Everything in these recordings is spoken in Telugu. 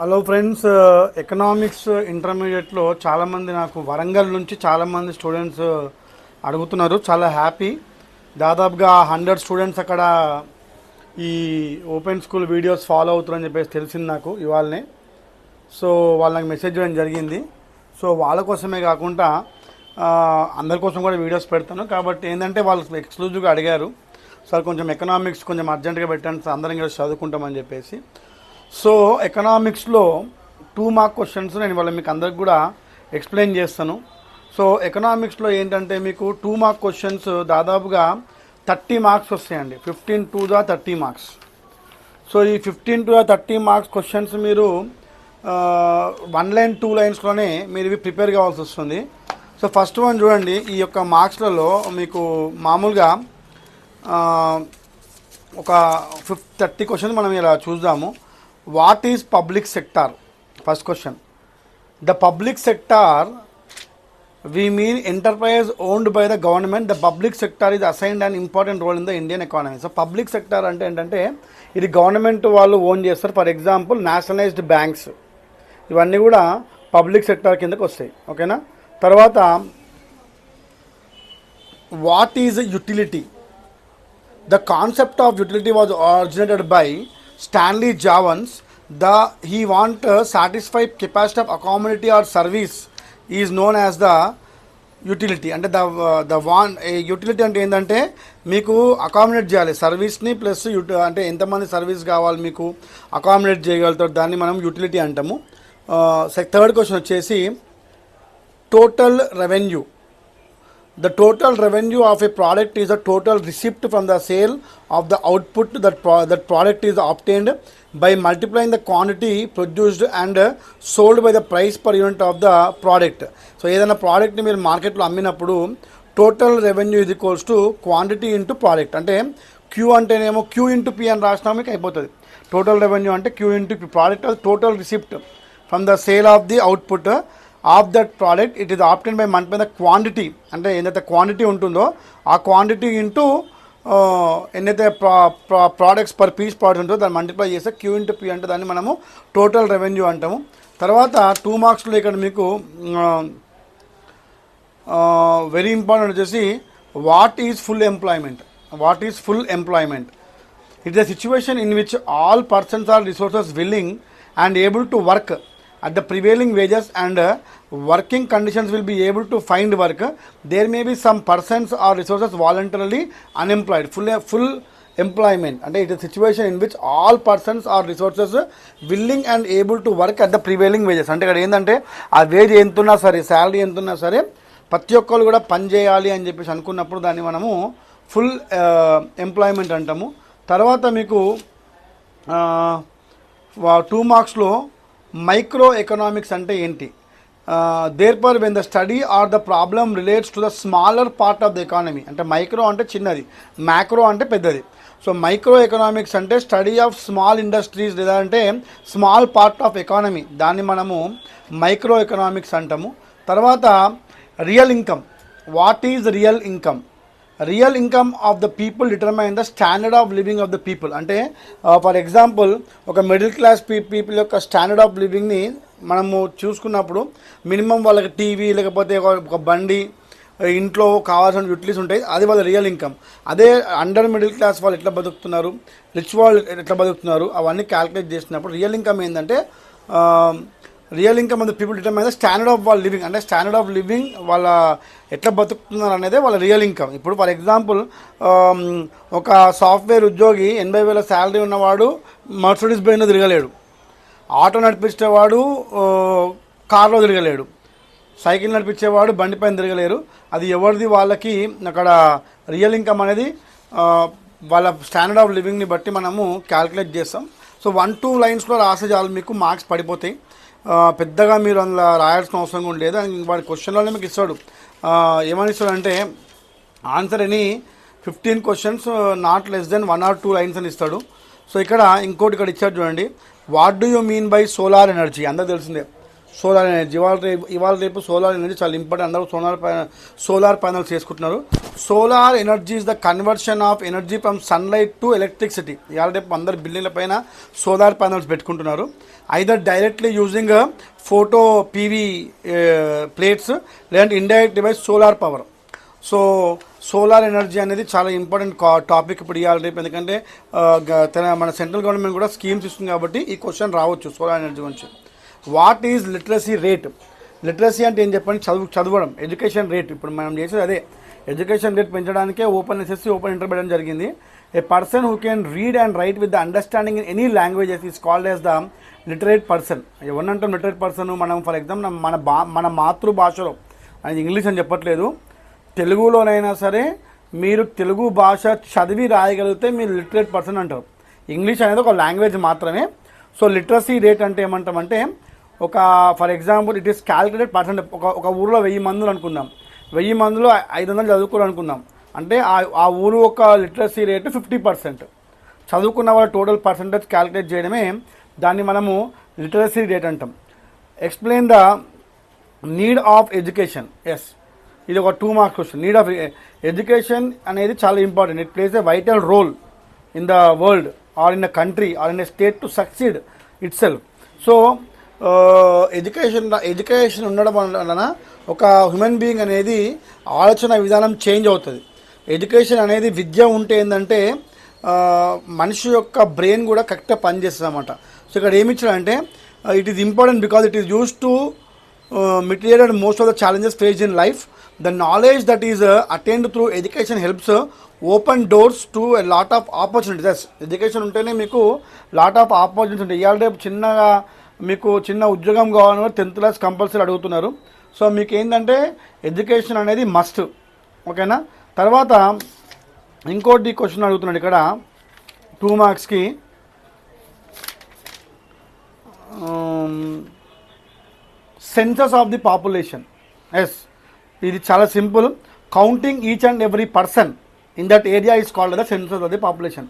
హలో ఫ్రెండ్స్, ఎకనామిక్స్ ఇంటర్మీడియట్లో చాలామంది నాకు వరంగల్ నుంచి చాలామంది స్టూడెంట్స్ అడుగుతున్నారు. చాలా హ్యాపీ. దాదాపుగా 100 స్టూడెంట్స్ అక్కడ ఈ ఓపెన్ స్కూల్ వీడియోస్ ఫాలో అవుతారని చెప్పేసి తెలిసింది నాకు ఇవాళనే. సో వాళ్ళకి మెసేజ్ చేయడం జరిగింది. సో వాళ్ళ కోసమే కాకుండా అందరి కోసం కూడా వీడియోస్ పెడతాను. కాబట్టి ఏంటంటే వాళ్ళు ఎక్స్క్లూజివ్గా అడిగారు, సార్ కొంచెం ఎకనామిక్స్ కొంచెం అర్జెంటుగా పెట్టండి, అందరం కలిసి చదువుకుంటామని చెప్పేసి. సో ఎకనామిక్స్లో 2 మార్క్ క్వశ్చన్స్ నేను వాళ్ళ మీకు అందరికి కూడా ఎక్స్ప్లెయిన్ చేస్తాను. సో ఎకనామిక్స్లో ఏంటంటే మీకు 2 మార్క్ క్వశ్చన్స్ దాదాపుగా 30 మార్క్స్ వస్తాయండి. 15 to the 30 మార్క్స్. సో ఈ 15 to the 30 మార్క్స్ క్వశ్చన్స్ మీరు 1 లైన్ 2 లైన్స్లోనే మీరు ఇవి ప్రిపేర్ కావాల్సి వస్తుంది. సో ఫస్ట్ వన్ చూడండి, ఈ యొక్క మార్క్స్లలో మీకు మామూలుగా ఒక 30 క్వశ్చన్స్ మనం ఇలా చూద్దాము. What is public sector? First question. The public sector we mean enterprise owned by the government. The public sector is assigned an important role in the Indian economy. So public sector అంటే ఏంటంటే ఇది గవర్నమెంట్ వాళ్ళు ఓన్ చేస్తారు. ఫర్ ఎగ్జాంపుల్ నేషనలైజ్డ్ బ్యాంక్స్, ఇవన్నీ కూడా పబ్లిక్ సెక్టార్ కిందకి వస్తాయి. ఓకేనా. తర్వాత what is utility? The concept of utility was originated by Stanley Jevons. He want satisfy capacity of commodity or service is known as the utility. అంటే the one utility అంటే ఏంటంటే మీకు అకామిడేట్ చేయాలి సర్వీస్ని, ప్లస్ అంటే ఎంతమంది సర్వీస్ కావాలి మీకు అకామిడేట్ చేయగలుగుతారు, దాన్ని మనం యూటిలిటీ అంటాము. థర్డ్ క్వశ్చన్ వచ్చేసి total revenue. The total revenue of a product is a total receipt from the sale of the output that product is obtained by multiplying the quantity produced and sold by the price per unit of the product. So ఏదైనా ప్రోడక్ట్ని మీరు మార్కెట్లో అమ్మినప్పుడు టోటల్ రెవెన్యూ ఇది equals to quantity into product. అంటే క్యూ అంటేనేమో క్యూ ఇంటూ పి అని రాసినా మీకు అయిపోతుంది. టోటల్ రెవెన్యూ అంటే Q into P. Product total receipt from the sale of the output of that product. It is obtain by month the quantity, అంటే ఏదైతే క్వాంటిటీ ఉంటుందో ఆ క్వాంటిటీ ఇంటూ ఎన్నైతే ప్రోడక్ట్స్ పర్ పీస్ ప్రోడక్ట్ ఉంటుందో దాన్ని మల్టిప్లై చేస్తే క్యూ ఇంటూ పి అంటే దాన్ని మనము టోటల్ రెవెన్యూ అంటాము. తర్వాత 2 మార్క్స్లో ఇక్కడ మీకు వెరీ ఇంపార్టెంట్ వచ్చేసి what is full employment. What is full employment? It is a situation in which all persons are resources willing and able to work at the prevailing wages and working conditions will be able to find work. There may be some persons or resources voluntarily unemployed. Full employment అంటే it is a situation in which all persons or resources willing and able to work at the prevailing wages. అంటే ఇక్కడ ఏంటంటే ఆ వేజ్ ఎంతున్నా సరే, శాలరీ ఎంతున్నా సరే ప్రతి ఒక్కరు కూడా పని చేయాలి అని చెప్పేసి అనుకున్నప్పుడు దాన్ని మనము ఫుల్ ఎంప్లాయ్మెంట్ అంటాము. తర్వాత మీకు 2 మార్క్స్లో మైక్రో ఎకనామిక్స్ అంటే ఏంటి? Therefore when the study are the problem relates to the smaller part of the economy. అంటే మైక్రో అంటే చిన్నది, మ్యాక్రో అంటే పెద్దది. సో మైక్రో ఎకనామిక్స్ అంటే స్టడీ ఆఫ్ స్మాల్ ఇండస్ట్రీస్ లేదంటే స్మాల్ పార్ట్ ఆఫ్ ఎకానమీ, దాన్ని మనము మైక్రో ఎకనామిక్స్ అంటాము. తర్వాత real income. What is real income? Real income of the people determine the standard of living of the people. అంటే ఫర్ ఎగ్జాంపుల్ ఒక మిడిల్ క్లాస్ పీపుల్ యొక్క స్టాండర్డ్ ఆఫ్ లివింగ్ని మనము చూసుకున్నప్పుడు మినిమం వాళ్ళకి టీవీ లేకపోతే ఒక బండి, ఇంట్లో కావాల్సిన యూటిలిటీస్ ఉంటాయి, అది వాళ్ళ రియల్ ఇన్కమ్. అదే అండర్ మిడిల్ క్లాస్ వాళ్ళు ఎట్లా బతుకుతున్నారు, రిచ్ వాళ్ళు ఎట్లా బతుకుతున్నారు, అవన్నీ క్యాల్కులేట్ చేసినప్పుడు రియల్ ఇన్కమ్ ఏంటంటే real income of the people determine the standard of వాళ్ళ లివింగ్. అంటే స్టాండర్డ్ ఆఫ్ లివింగ్ వాళ్ళ ఎట్లా బతుకుతున్నారు అనేది వాళ్ళ రియల్ ఇన్కమ్. ఇప్పుడు ఫర్ ఎగ్జాంపుల్ ఒక సాఫ్ట్వేర్ ఉద్యోగి 80,000 శాలరీ ఉన్నవాడు మర్సిడీస్ బెంజ్లో తిరగలేడు, ఆటో నడిపించేవాడు కార్లో తిరగలేడు, సైకిల్ నడిపించేవాడు బండి పైన తిరగలేరు. అది ఎవరిది వాళ్ళకి అక్కడ రియల్ ఇన్కమ్ అనేది వాళ్ళ స్టాండర్డ్ ఆఫ్ లివింగ్ని బట్టి మనము క్యాల్కులేట్ చేస్తాం. సో 1-2 లైన్స్లో రాసే చాలు మీకు మార్క్స్ పడిపోతాయి. పెద్దగా మీరు అందులో రాయాల్సిన అవసరం కూడా లేదు. వాడి క్వశ్చన్లోనే మీకు ఇస్తాడు. ఏమని ఇస్తాడంటే ఆన్సర్ అని 15 questions not less than 1 or 2 lines అని ఇస్తాడు. సో ఇక్కడ ఇంకోటి ఇక్కడ ఇచ్చాడు చూడండి, what do you mean by solar energy? అందరూ తెలిసిందే సోలార్ ఎనర్జీ. ఇవాళ రేపు సోలార్ ఎనర్జీ చాలా ఇంపార్టెంట్. అందరూ సోలార్ ప్యానల్స్ చేసుకుంటున్నారు. Solar energy is the conversion of energy from sunlight to electricity. ఇవాళ రేపు అందరు బిల్డింగ్ల పైన సోలార్ ప్యానల్స్ పెట్టుకుంటున్నారు. Either directly using photo PV plates, లేదంటే indirect device solar power. So solar energy అనేది చాలా ఇంపార్టెంట్ టాపిక్ ఇప్పుడు ఇవ్వాలి రేపు, ఎందుకంటే మన సెంట్రల్ గవర్నమెంట్ కూడా స్కీమ్స్ ఇస్తుంది కాబట్టి ఈ క్వశ్చన్ రావచ్చు సోలార్ ఎనర్జీ గురించి. What is literacy rate? Literacy అంటే ఏం చెప్పండి, చదవడం, ఎడ్యుకేషన్ రేట్. ఇప్పుడు మనం చేసేది అదే, ఎడ్యుకేషన్ రేట్ పెంచడానికే ఓపెన్ ఎస్ఎస్సి, ఓపెన్ ఇంటర్ పెట్టడం జరిగింది. A person who can read and write with the understanding in any languages is called as the literate person. ఎవరినంటాం లిటరేట్ పర్సన్? మనం ఫర్ ఎగ్జాంపుల్ మన మాతృభాషలో, అది ఇంగ్లీష్ అని చెప్పట్లేదు, తెలుగులోనైనా సరే మీరు తెలుగు భాష చదివి రాయగలిగితే మీరు లిటరేట్ పర్సన్ అంటారు. ఇంగ్లీష్ అనేది ఒక లాంగ్వేజ్ మాత్రమే. సో లిటరసీ రేట్ అంటే ఏమంటామంటే, ఒక for example it is calculated percent. ఒక ఊరిలో 1000 మందులు అనుకుందాం, 1000 మందిలో 500 చదువుకోరు అనుకుందాం, అంటే ఆ ఊరు ఒక లిటరసీ రేటు 50%. చదువుకున్న వాళ్ళ టోటల్ పర్సెంటేజ్ క్యాలిక్యులేట్ చేయడమే దాన్ని మనము లిటరసీ రేట్ అంటాం. Explain the need of education. Yes, ఇది ఒక 2 marks question. Need of education అనేది చాలా important. It plays a vital role in the world or in a country or in a state to succeed itself. So education ఉండడం వలన ఒక హ్యూమన్ బీయింగ్ అనేది ఆలోచన విధానం చేంజ్ అవుతుంది. ఎడ్యుకేషన్ అనేది విద్య ఉంటే ఏంటంటే మనిషి యొక్క బ్రెయిన్ కూడా కరెక్ట్గా పనిచేస్తుంది అన్నమాట. సో ఇక్కడ ఏమి ఇచ్చాడంటే, it is important because it is use to mitigate most of the challenges faced in life. The knowledge that is attained through education helps open doors to a lot of opportunities. Yes, education ఉంటేనే మీకు లాట్ ఆఫ్ ఆపర్చునిటీస్ ఉంటాయి. ఇవాళ రేపు చిన్నగా మీకు చిన్న ఉద్యోగం కావాలని 10th క్లాస్ కంపల్సరీ అడుగుతున్నారు. సో మీకు ఏంటంటే ఎడ్యుకేషన్ అనేది మస్ట్. ఓకేనా? తర్వాత ఇంకోటి క్వశ్చన్ అడుగుతున్నాడు ఇక్కడ 2 మార్క్స్కి. Census of the population. Yes, ఇది చాలా simple. Counting each and every person in that area is called the census of the population.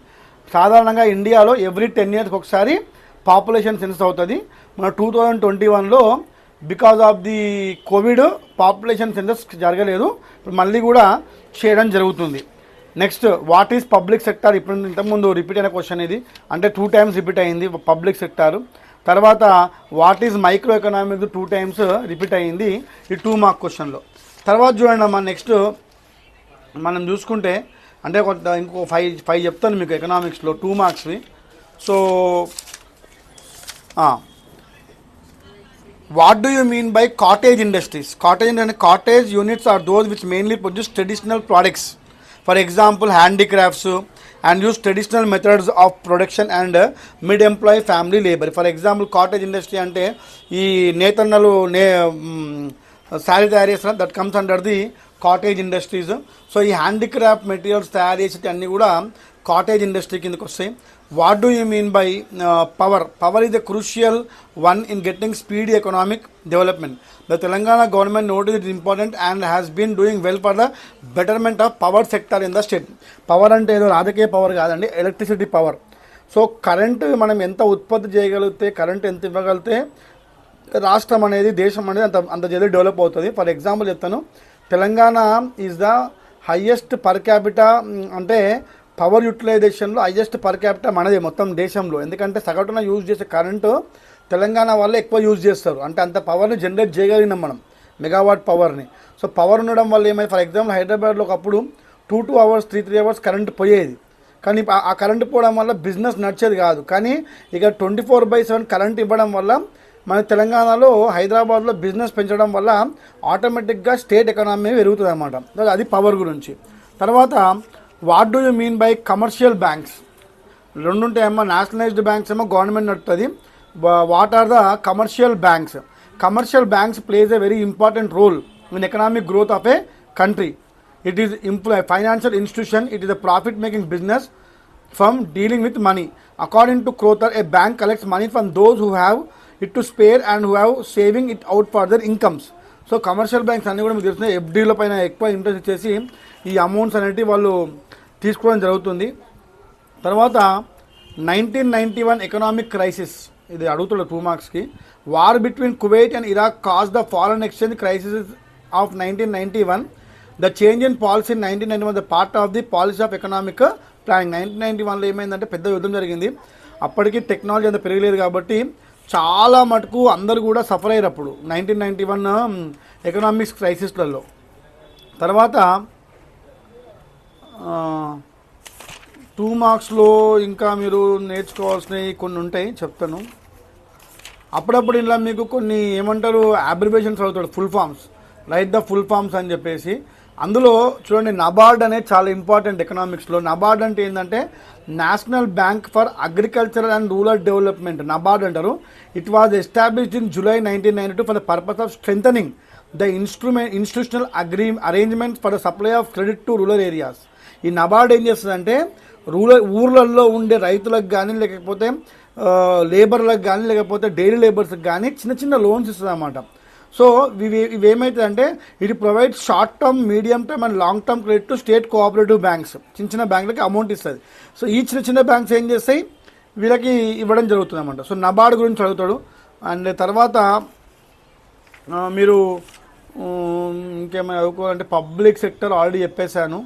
సాధారణంగా ఇండియాలో ఎవ్రీ 10 yearsకి ఒకసారి పాపులేషన్ సెన్సస్ అవుతుంది. మన 2021లో because of the covid population census జరగలేదు, ఇప్పుడు మళ్ళీ కూడా చేయడం జరుగుతుంది. Next, what is public sector? ఇప్పుడు ఇంతకుముందు రిపీట్ అయిన క్వశ్చన్ ఇది, అంటే 2 times రిపీట్ అయింది పబ్లిక్ సెక్టారు. తర్వాత what is micro economics 2 times repeat అయ్యింది ఈ 2 మార్క్ క్వశ్చన్లో. తర్వాత చూడండి అమ్మా, నెక్స్ట్ మనం చూసుకుంటే అంటే ఇంకో 5 చెప్తాను మీకు ఎకనామిక్స్లో 2 మార్క్స్వి. So what do you mean by cottage industries? Cottage units are those which mainly produce traditional products, for example handicrafts, and use traditional methods of production and mid-employ family labor. For example, cottage industry అంటే ఈ నేతన్నలు శారీ తయారు చేస్తున్నారు, that comes under the cottage industries. So ఈ హ్యాండీక్రాఫ్ట్ మెటీరియల్స్ తయారు చేసేటి అన్నీ కూడా కాటేజ్ ఇండస్ట్రీ కిందకి వస్తాయి. What do you mean by power? Power is a crucial one in getting speed economic development. The Telangana government noticed it important and has been doing well for the betterment of power sector in the state. Power అంటే ఏదో రాజకీయ పవర్ కాదండి, ఎలక్ట్రిసిటీ పవర్. సో కరెంటు మనం ఎంత ఉత్పత్తి చేయగలిగితే, కరెంట్ ఎంత ఇవ్వగలిగితే రాష్ట్రం అనేది, దేశం అనేది అంత జల్దీ డెవలప్ అవుతుంది. ఫర్ ఎగ్జాంపుల్ చెప్తాను, Telangana is the highest per capita, అంటే పవర్ యూటిలైజేషన్లో హయ్యెస్ట్ పర్ క్యాపిటా మనదే మొత్తం దేశంలో. ఎందుకంటే సగటున యూజ్ చేసే కరెంటు తెలంగాణ వాళ్ళే ఎక్కువ యూజ్ చేస్తారు, అంటే అంత పవర్ని జనరేట్ చేయగలిగినాం మనం, మెగావాట్ పవర్ని. సో పవర్ ఉండడం వల్ల ఏమైంది, ఫర్ ఎగ్జాంపుల్ హైదరాబాద్లో ఒకప్పుడు 2 hours 3 hours కరెంట్ పోయేది, కానీ ఆ కరెంటు పోవడం వల్ల బిజినెస్ నడిచేది కాదు. కానీ ఇక 24/7 కరెంట్ ఇవ్వడం వల్ల మన తెలంగాణలో, హైదరాబాద్లో బిజినెస్ పెంచడం వల్ల ఆటోమేటిక్గా స్టేట్ ఎకనామీ పెరుగుతుంది అన్నమాట. అది పవర్ గురించి. తర్వాత what do you mean by commercial banks? 2 ఉంటాయమ్మా, నేషనలైజ్డ్ బ్యాంక్స్ ఏమో గవర్నమెంట్ నడుపుతుంది. What are the commercial banks? Commercial banks plays a very important role in economic growth of a country. It is financial institution. It is a profit-making business firm dealing with money. According to Crowther, a bank collects money from those who have it to spare and who have saving it out for their incomes. So commercial banks అన్నీ కూడా మీకు తెలుస్తున్నాయి, ఎఫ్డీల పైన ఎక్కువ ఇంట్రెస్ట్ ఇచ్చేసి ఈ అమౌంట్స్ అనేవి వాళ్ళు తీసుకోవడం జరుగుతుంది. తర్వాత 1991 ఎకనామిక్ క్రైసిస్, ఇది అడుగుతున్న 2 మార్క్స్కి. War between Kuwait and Iraq cause the foreign exchange crisis of 1991. The change in policy in 1991 the part of the policy of economic planning. 1991లో ఏమైందంటే పెద్ద యుద్ధం జరిగింది. అప్పటికి టెక్నాలజీ అంత పెరగలేదు కాబట్టి చాలా మటుకు అందరు కూడా సఫర్ అయ్యారు అప్పుడు 1991 ఎకనామిక్స్ క్రైసిస్లలో. తర్వాత 2 మార్క్స్లో ఇంకా మీరు నేర్చుకోవాల్సినవి కొన్ని ఉంటాయి, చెప్తాను. అప్పుడప్పుడు ఇలా మీకు కొన్ని ఏమంటారు అబ్రివేషన్స్ అవుతాడు, full forms, right the full forms అని చెప్పేసి. అందులో చూడండి, నబార్డ్ అనేది చాలా ఇంపార్టెంట్ ఎకనామిక్స్లో. నబార్డ్ అంటే ఏంటంటే national bank for agricultural and rural development, NABARD అంటారు. It was established in July 1992 for the purpose of strengthening the institutional arrangements for the supply of credit to rural areas. ఈ నబార్డ్ ఏం చేస్తుందంటే ఊర్లలో ఉండే రైతులకు కానీ, లేకపోతే లేబర్లకు కానీ, లేకపోతే డైలీ లేబర్స్కి కానీ చిన్న చిన్న లోన్స్ ఇస్తుంది అన్నమాట. సో ఇవేమవుతుందంటే it provide short term, medium term and long term credit to state cooperative banks. చిన్న చిన్న బ్యాంకులకి అమౌంట్ ఇస్తుంది. సో ఈ చిన్న చిన్న బ్యాంక్స్ ఏం చేస్తాయి, వీళ్ళకి ఇవ్వడం జరుగుతుంది అన్నమాట. సో నబార్డ్ గురించి అడుగుతాడు. అండ్ తర్వాత మీరు ఇంకేమైనా చదువుకోవాలంటే పబ్లిక్ సెక్టర్ ఆల్రెడీ చెప్పేశాను.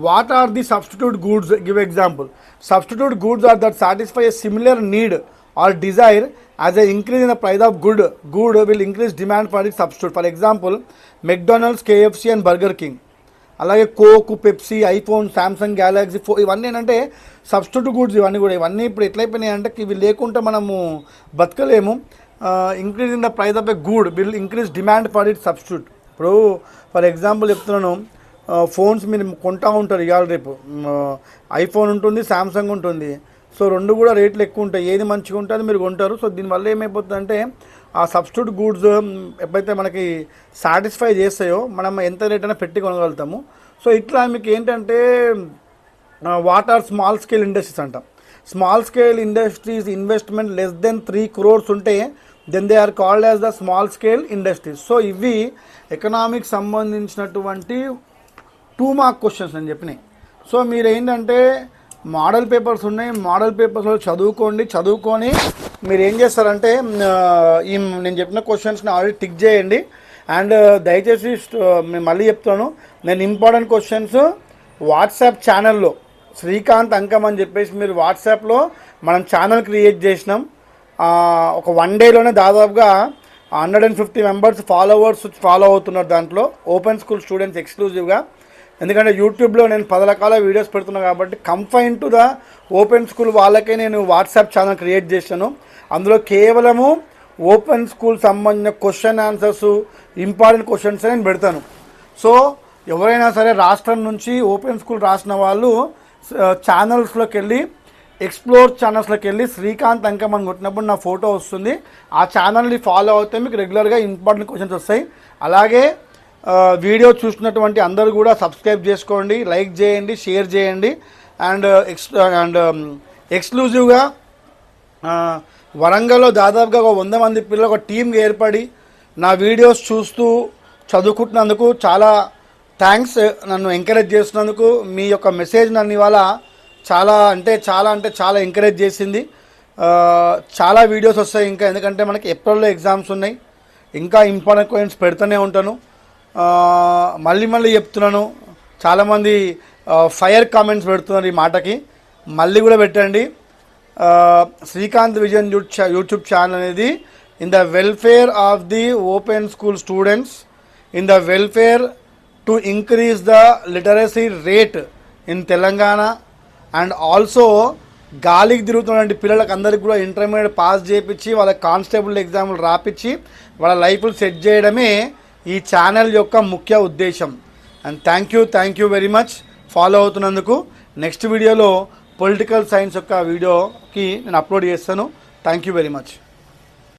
What are the substitute goods? Give example. Substitute goods are that satisfy a similar need or desire as a increase in the price of good will increase demand for it substitute. For example McDonald's, KFC and Burger King. అలాగే Coke, Pepsi, iPhone, Samsung Galaxy ఇవన్నీ ఏంటంటే సబ్స్టిట్యూట్ గూడ్స్. ఇవన్నీ ఇప్పుడు ఎట్లయిపోయినాయి అంటే ఇవి లేకుంటే మనము బతకలేము. Increase in the price of a good will increase demand for it substitute. ఇప్పుడు ఫర్ ఎగ్జాంపుల్ చెప్తున్నాను, ఫోన్స్ మీరు కొంటా ఉంటారు ఇవాళ రేపు. ఐఫోన్ ఉంటుంది, సామ్సంగ్ ఉంటుంది. సో రెండు కూడా రేట్లు ఎక్కువ ఉంటాయి. ఏది మంచిగా ఉంటుంది మీరు కొంటారు. సో దీనివల్ల ఏమైపోతుందంటే ఆ సబ్స్టిట్యూట్ గూడ్స్ ఎప్పుడైతే మనకి సాటిస్ఫై చేస్తాయో మనం ఎంత రేట్ అయినా పెట్టి కొనగలుగుతాము. సో ఇట్లా మీకు ఏంటంటే what are small scale industries అంటాం. Small scale industries investment less than 3 crores ఉంటే then they are called as the small scale industries. So ఇవి ఎకనామిక్స్ సంబంధించినటువంటి 2 మార్క్ క్వశ్చన్స్ అని చెప్పినాయి. సో మీరు ఏంటంటే మోడల్ పేపర్స్ ఉన్నాయి, మోడల్ పేపర్స్లో చదువుకొని మీరు ఏం చేస్తారంటే ఈ నేను చెప్పిన క్వశ్చన్స్ని ఆల్రెడీ టిక్ చేయండి. అండ్ దయచేసి మళ్ళీ చెప్తాను, నేను ఇంపార్టెంట్ క్వశ్చన్స్ వాట్సాప్ ఛానల్లో శ్రీకాంత్ అంకం అని చెప్పేసి మీరు వాట్సాప్లో మనం ఛానల్ క్రియేట్ చేసినాం. ఒక 1 dayలోనే దాదాపుగా 150 members ఫాలో అవుతున్నారు దాంట్లో, ఓపెన్ స్కూల్ స్టూడెంట్స్ ఎక్స్క్లూజివ్గా. ఎందుకంటే యూట్యూబ్లో నేను 10 రకాల వీడియోస్ పెడుతున్నాను కాబట్టి కంఫైన్ టు ద ఓపెన్ స్కూల్ వాళ్ళకే నేను వాట్సాప్ ఛానల్ క్రియేట్ చేశాను. అందులో కేవలము ఓపెన్ స్కూల్ సంబంధించిన క్వశ్చన్ ఆన్సర్స్, ఇంపార్టెంట్ క్వశ్చన్స్ నేను పెడతాను. సో ఎవరైనా సరే రాష్ట్రం నుంచి ఓపెన్ స్కూల్ రాసిన వాళ్ళు ఛానల్స్లోకి వెళ్ళి, ఎక్స్ప్లోర్ ఛానల్స్లోకి వెళ్ళి శ్రీకాంత్ అంకం అని కొట్టినప్పుడు నా ఫోటో వస్తుంది. ఆ ఛానల్ని ఫాలో అవుతే మీకు రెగ్యులర్గా ఇంపార్టెంట్ క్వశ్చన్స్ వస్తాయి. అలాగే వీడియో చూస్తున్నటువంటి అందరూ కూడా సబ్స్క్రైబ్ చేసుకోండి, లైక్ చేయండి, షేర్ చేయండి. అండ్ ఎక్స్క్లూజివ్గా వరంగల్లో దాదాపుగా 100 మంది పిల్లలు ఒక టీంగా ఏర్పడి నా వీడియోస్ చూస్తూ చదువుకుంటున్నందుకు చాలా థ్యాంక్స్. నన్ను ఎంకరేజ్ చేస్తున్నందుకు మీ యొక్క మెసేజ్ నన్ను ఇవాళ చాలా ఎంకరేజ్ చేసింది. చాలా వీడియోస్ వస్తాయి ఇంకా, ఎందుకంటే మనకి ఏప్రిల్లో ఎగ్జామ్స్ ఉన్నాయి. ఇంకా ఇంపార్టెంట్ క్వశ్చన్స్ పెడుతూనే ఉంటాను. మళ్ళీ చెప్తున్నాను, చాలామంది ఫైర్ కామెంట్స్ పెడుతున్నారు ఈ మాటకి, మళ్ళీ కూడా పెట్టండి. శ్రీకాంత్ విజన్ యూట్యూబ్ ఛానల్ అనేది in the welfare of the open school students, in the welfare to increase the literacy rate in Telangana. And also గాలికి తిరుగుతున్నటువంటి పిల్లలకు అందరికీ కూడా ఇంటర్మీడియట్ పాస్ చేయించి వాళ్ళకి కానిస్టేబుల్ ఎగ్జామ్లు రాపించి వాళ్ళ లైఫ్లు సెట్ చేయడమే ఈ ఛానల్ యొక్క ముఖ్య ఉద్దేశం. And thank you very much follow అవుతున్నందుకు. నెక్స్ట్ వీడియోలో పొలిటికల్ సైన్స్ యొక్క వీడియోకి నేను అప్లోడ్ చేస్తాను. Thank you very much.